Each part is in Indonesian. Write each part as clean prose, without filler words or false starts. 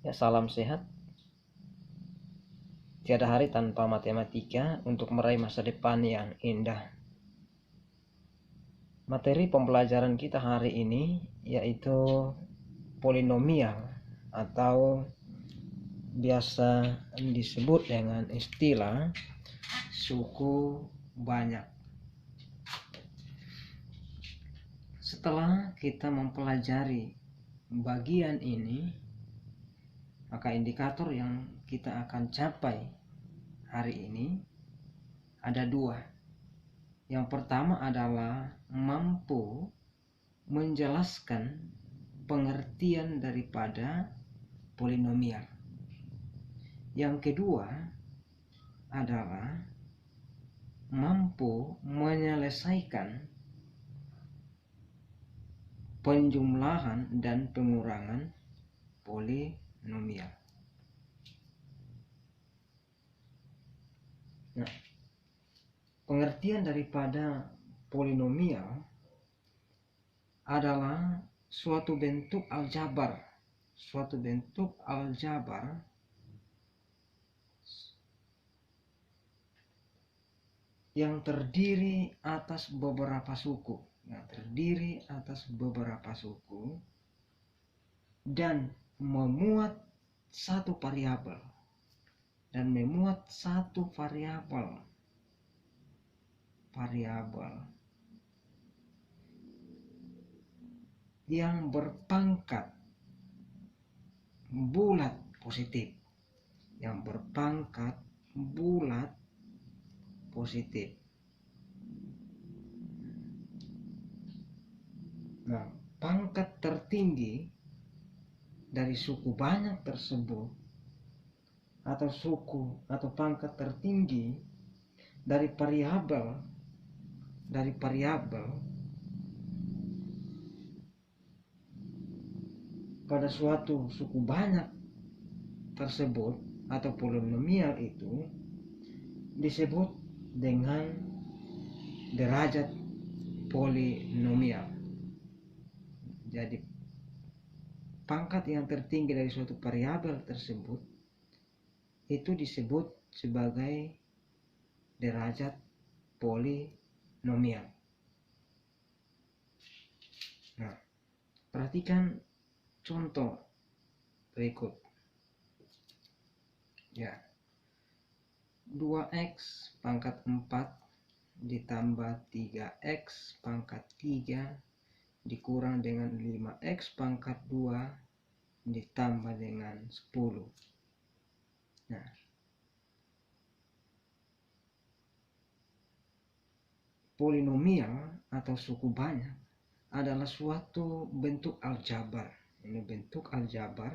Ya, salam sehat. Tiada hari tanpa matematika untuk meraih masa depan yang indah. Materi pembelajaran kita hari ini yaitu polinomial atau biasa disebut dengan istilah suku banyak. Setelah kita mempelajari bagian ini, maka indikator yang kita akan capai hari ini ada dua. Yang pertama adalah mampu menjelaskan pengertian daripada polinomial. Yang kedua adalah mampu menyelesaikan penjumlahan dan pengurangan polinomial. Nah, pengertian daripada polinomial adalah suatu bentuk aljabar yang terdiri atas beberapa suku, dan memuat satu variabel yang berpangkat bulat positif. Nah, pangkat tertinggi dari suku banyak tersebut atau pangkat tertinggi dari variabel pada suatu suku banyak tersebut atau polinomial itu disebut dengan derajat polinomial. Jadi pangkat yang tertinggi dari suatu variabel tersebut itu disebut sebagai derajat polinomial. Nah, perhatikan contoh berikut. Ya. 2x pangkat 4 ditambah 3x pangkat 3 dikurang dengan 5x pangkat 2 ditambah dengan 10. Nah, polinomial atau suku banyak adalah suatu bentuk aljabar. Ini bentuk aljabar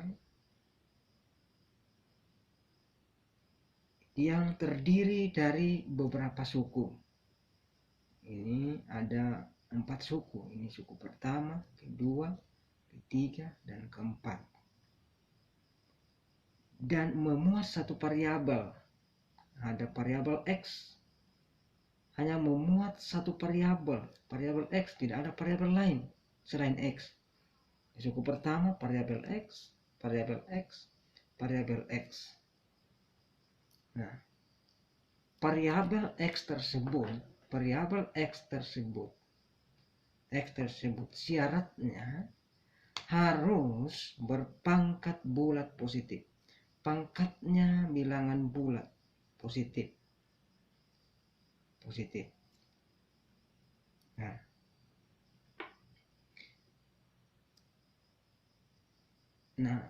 yang terdiri dari beberapa suku. Ini ada 4 suku. Ini suku pertama, kedua, ketiga, dan keempat. Dan memuat satu variabel. Ada variabel x. Hanya memuat satu variabel x, tidak ada variabel lain selain x. Suku pertama variabel x. Nah, variabel x tersebut syaratnya harus berpangkat bulat positif. Pangkatnya bilangan bulat positif. Nah,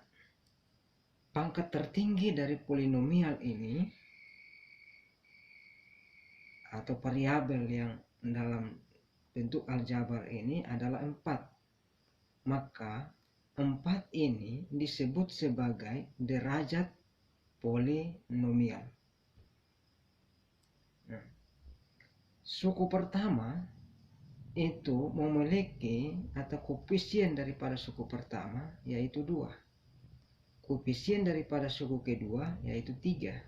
pangkat tertinggi dari polinomial ini atau variabel yang dalam bentuk aljabar ini adalah 4. Maka 4 ini disebut sebagai derajat polinomial. Nah, suku pertama itu memiliki atau koefisien daripada suku pertama yaitu 2. Koefisien daripada suku kedua yaitu 3.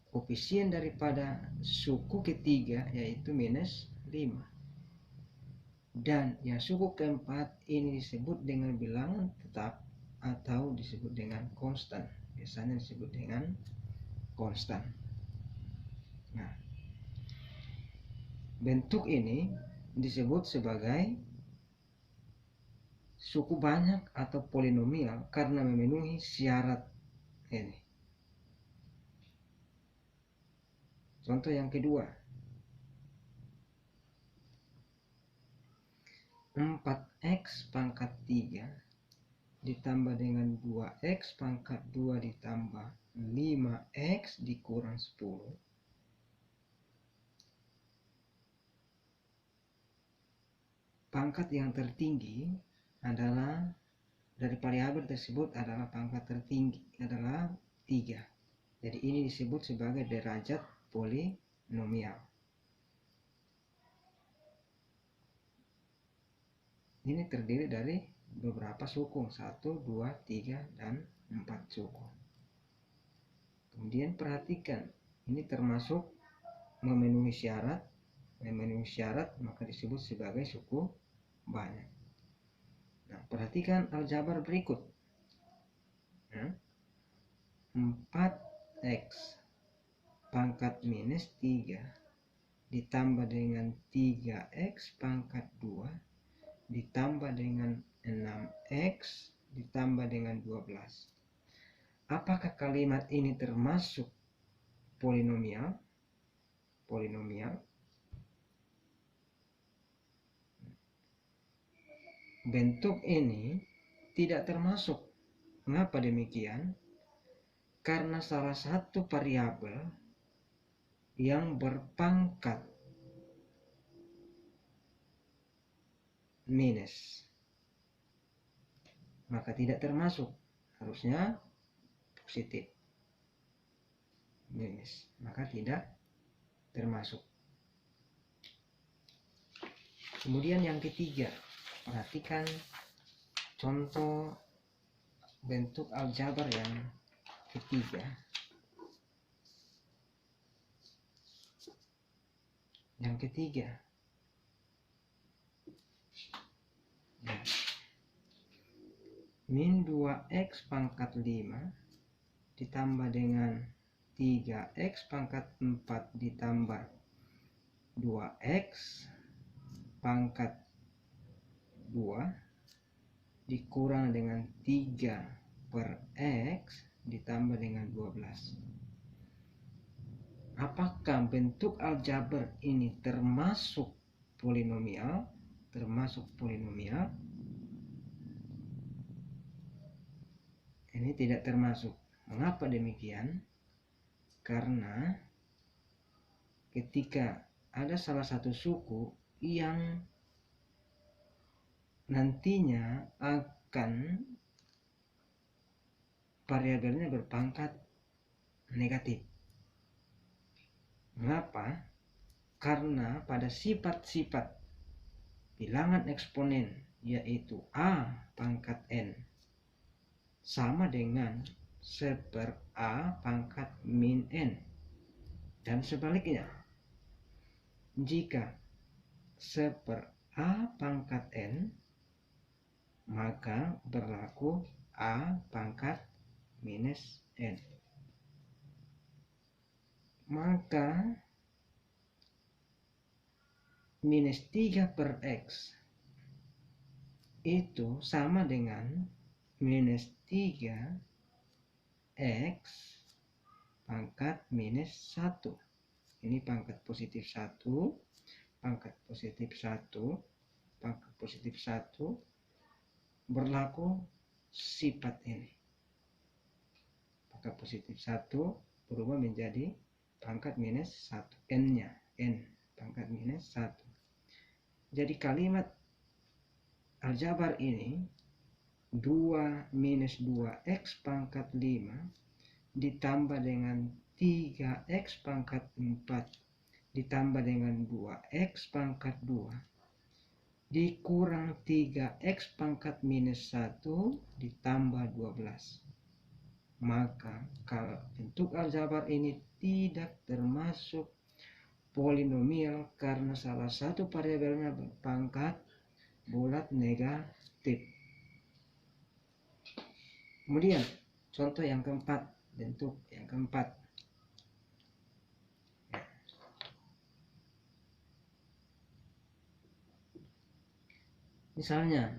Koefisien daripada suku ketiga yaitu minus 5. Dan yang suku keempat ini disebut dengan bilangan tetap atau disebut dengan konstan. Biasanya disebut dengan konstan. Nah, bentuk ini disebut sebagai suku banyak atau polinomial karena memenuhi syarat ini. Contoh yang kedua, 4x pangkat 3 ditambah dengan 2x pangkat 2 ditambah 5x dikurang 10. Pangkat yang tertinggi adalah dari variabel tersebut adalah pangkat tertinggi adalah 3. Jadi ini disebut sebagai derajat polinomial. Ini terdiri dari beberapa suku, 1, 2, 3, dan 4 suku. Kemudian perhatikan, ini termasuk memenuhi syarat. Memenuhi syarat maka disebut sebagai suku banyak. Nah, perhatikan aljabar berikut. 4x pangkat minus 3 ditambah dengan 3x pangkat 2 ditambah dengan 6x ditambah dengan 12. Apakah kalimat ini termasuk polinomial? Polinomial. Bentuk ini tidak termasuk. Mengapa demikian? Karena salah satu variabel yang berpangkat minus, maka tidak termasuk. Harusnya positif. Minus, maka tidak termasuk. Kemudian yang ketiga, perhatikan contoh bentuk aljabar yang ketiga. Yang ketiga, min 2x pangkat 5 ditambah dengan 3x pangkat 4 ditambah 2x pangkat 2 dikurang dengan 3 per x ditambah dengan 12. Apakah bentuk aljabar ini termasuk polinomial? Termasuk polinomial? Ini tidak termasuk. Mengapa demikian? Karena ketika ada salah satu suku yang nantinya akan variabelnya berpangkat negatif. Mengapa? Karena pada sifat-sifat bilangan eksponen yaitu a pangkat n sama dengan 1/a pangkat min n, dan sebaliknya jika 1/a pangkat n maka berlaku a pangkat minus n. Maka minus 3 per x itu sama dengan minus 3 x pangkat minus 1. Ini pangkat positif 1, pangkat positif 1, pangkat positif 1, berlaku sifat ini. Pangkat positif 1 berubah menjadi pangkat minus 1, n-nya, n, pangkat minus 1. Jadi kalimat aljabar ini 2 minus 2x pangkat 5 ditambah dengan 3x pangkat 4 ditambah dengan 2x pangkat 2 dikurang 3x pangkat minus 1 ditambah 12. Maka kalau bentuk aljabar ini tidak termasuk polinomial karena salah satu variabelnya berpangkat bulat negatif. Kemudian contoh yang keempat, bentuk yang keempat. Misalnya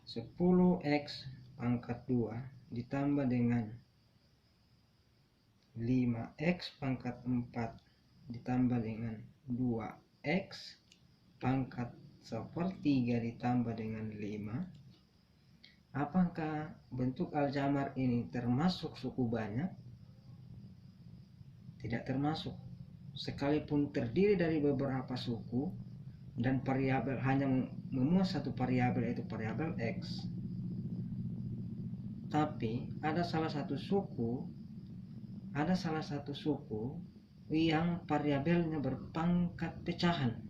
10x pangkat 2 ditambah dengan 5x pangkat 4 ditambah dengan 2x pangkat 1/3 ditambah dengan 5. Apakah bentuk aljamar ini termasuk suku banyak? Tidak termasuk. Sekalipun terdiri dari beberapa suku dan variabel hanya memuat satu variabel, yaitu variabel x, tapi ada salah satu suku yang variabelnya berpangkat pecahan,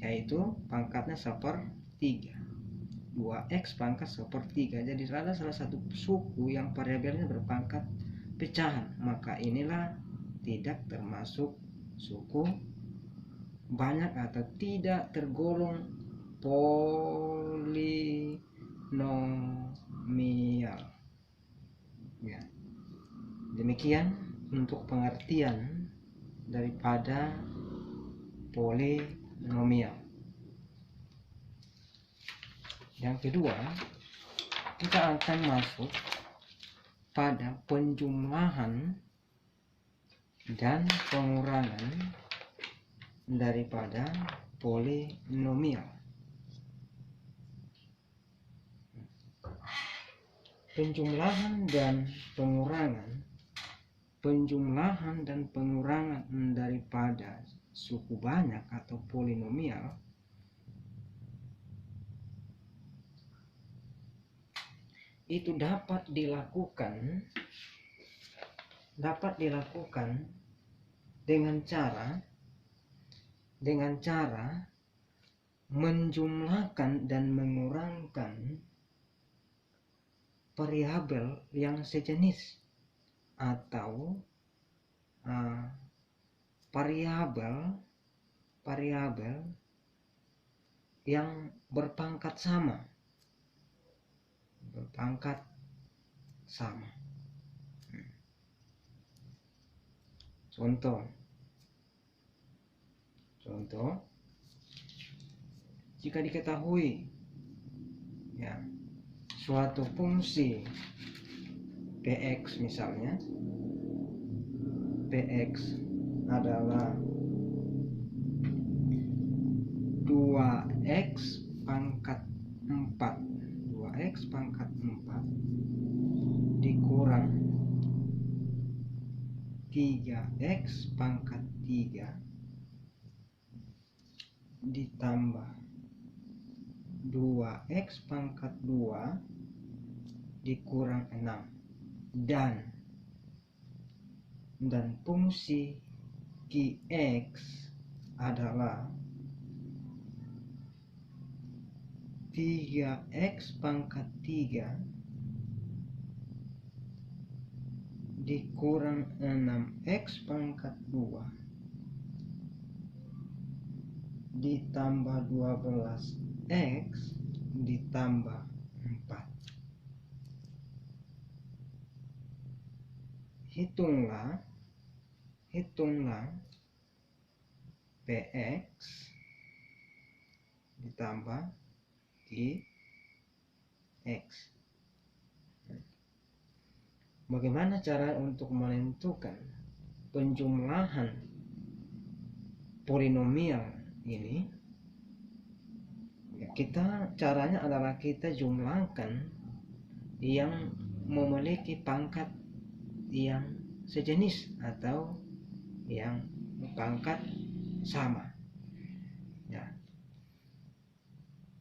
yaitu pangkatnya 1/3, 2x pangkat 1/3. Jadi ada salah satu suku yang variabelnya berpangkat pecahan, maka inilah tidak termasuk suku banyak atau tidak tergolong polinomial. Ya. Demikian untuk pengertian daripada polinomial. Yang kedua, kita akan masuk pada penjumlahan dan pengurangan daripada polinomial. Penjumlahan dan pengurangan daripada suku banyak atau polinomial itu dapat dilakukan dengan cara menjumlahkan dan mengurangkan variabel yang sejenis atau variabel yang berpangkat sama. Contoh, jika diketahui suatu fungsi px, misalnya px adalah 2x pangkat 4 dikurang 3x pangkat 3 ditambah 2x pangkat 2 dikurang 6, dan fungsi qx adalah 3x pangkat 3 dikurang 6x pangkat 2 ditambah 12x ditambah 4. Hitunglah px ditambah qx. Bagaimana cara untuk menentukan penjumlahan polinomial ini? Caranya adalah kita jumlahkan yang memiliki pangkat yang sejenis atau yang pangkat sama,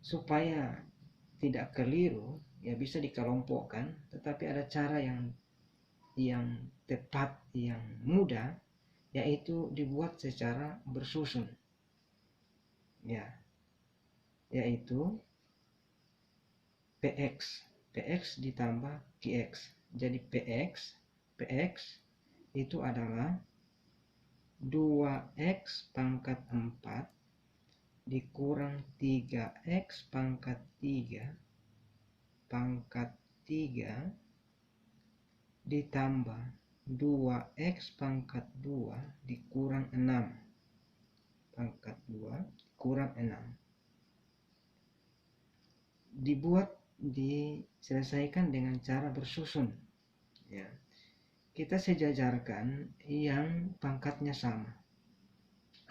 supaya tidak keliru, bisa dikelompokkan, tetapi ada cara yang tepat, yang mudah, yaitu dibuat secara bersusun, yaitu px ditambah qx. Jadi px itu adalah 2x pangkat 4 dikurang 3x pangkat 3 pangkat 3 ditambah 2x pangkat 2 dikurang 6. Pangkat 2 kurang 6. Diselesaikan dengan cara bersusun. Ya. Kita sejajarkan yang pangkatnya sama.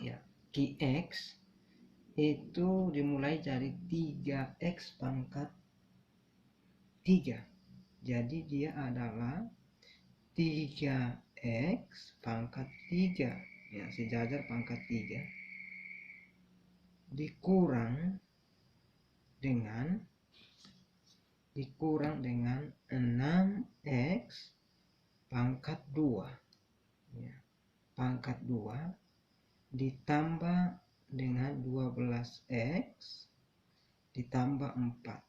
Ya, Qx itu dimulai dari 3x pangkat 3. Jadi dia adalah 3x pangkat 3. Ya, sejajar pangkat 3 dikurang dengan 6x pangkat 2. Ya, pangkat 2 ditambah dengan 12x ditambah 4.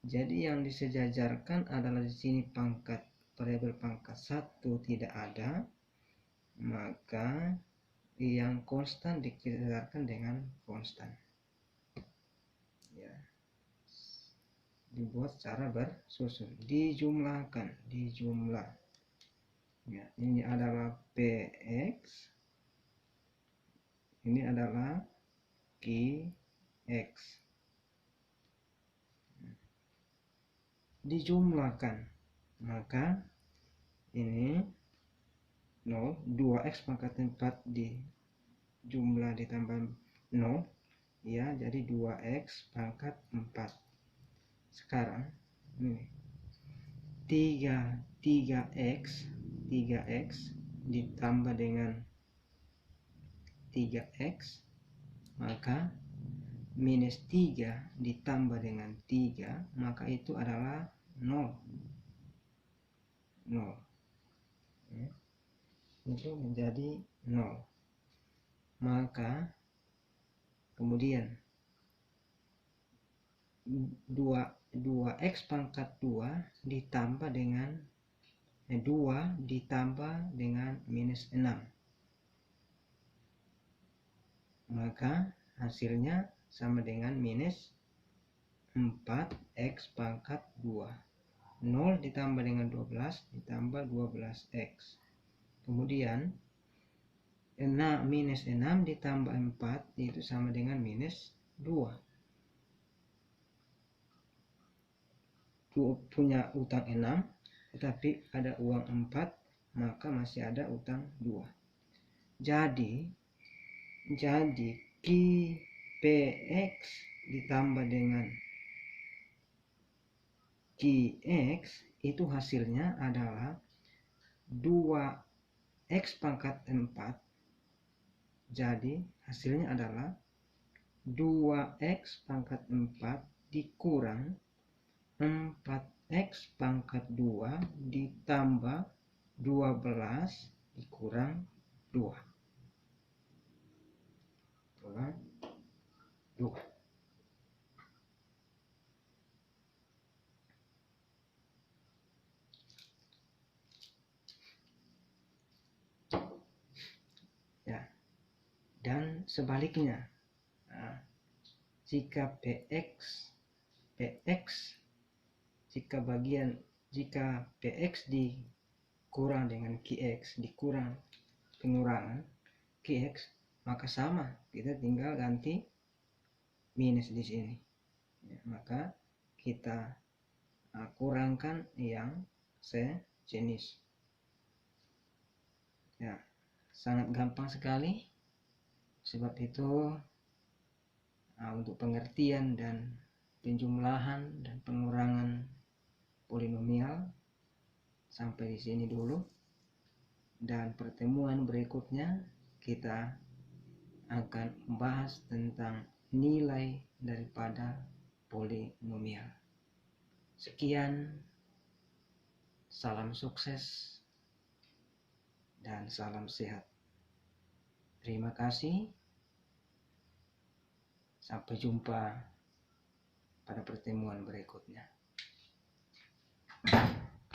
Jadi yang disejajarkan adalah di sini variabel pangkat 1 tidak ada, maka yang konstan disejajarkan dengan konstan. Ya. Dibuat secara bersusun, dijumlahkan, dijumlah. Ya, ini adalah px, ini adalah qx. Dijumlahkan, maka ini 0, 2x pangkat 4 dijumlah ditambah 0, ya, jadi 2x pangkat 4. Sekarang ini 3x ditambah dengan 3x, maka minus 3 ditambah dengan 3, maka itu adalah 0. Ya. Itu menjadi 0. Maka kemudian 2x pangkat 2 ditambah dengan 2 ditambah dengan minus 6, maka hasilnya sama dengan minus 4x pangkat 2. 0 ditambah dengan 12 ditambah 12x. Kemudian minus 6 ditambah 4 itu sama dengan minus 2. Punya utang 6, tetapi ada uang 4, maka masih ada utang 2. Jadi Qpx ditambah dengan Qx itu hasilnya adalah 2x pangkat 4. Jadi hasilnya adalah 2x pangkat 4 dikurang 4x pangkat 2 ditambah 12 dikurang 2. Kurang 2. Ya. Dan sebaliknya, jika px jika px dikurang dengan qx dikurang pengurangan qx, maka sama, kita tinggal ganti minus di sini. Ya, maka kita kurangkan yang sejenis. Ya, sangat gampang sekali. Sebab itu untuk pengertian dan penjumlahan dan pengurangan polinomial sampai di sini dulu, dan pertemuan berikutnya kita akan membahas tentang nilai daripada polinomial. Sekian, salam sukses dan salam sehat. Terima kasih. Sampai jumpa pada pertemuan berikutnya.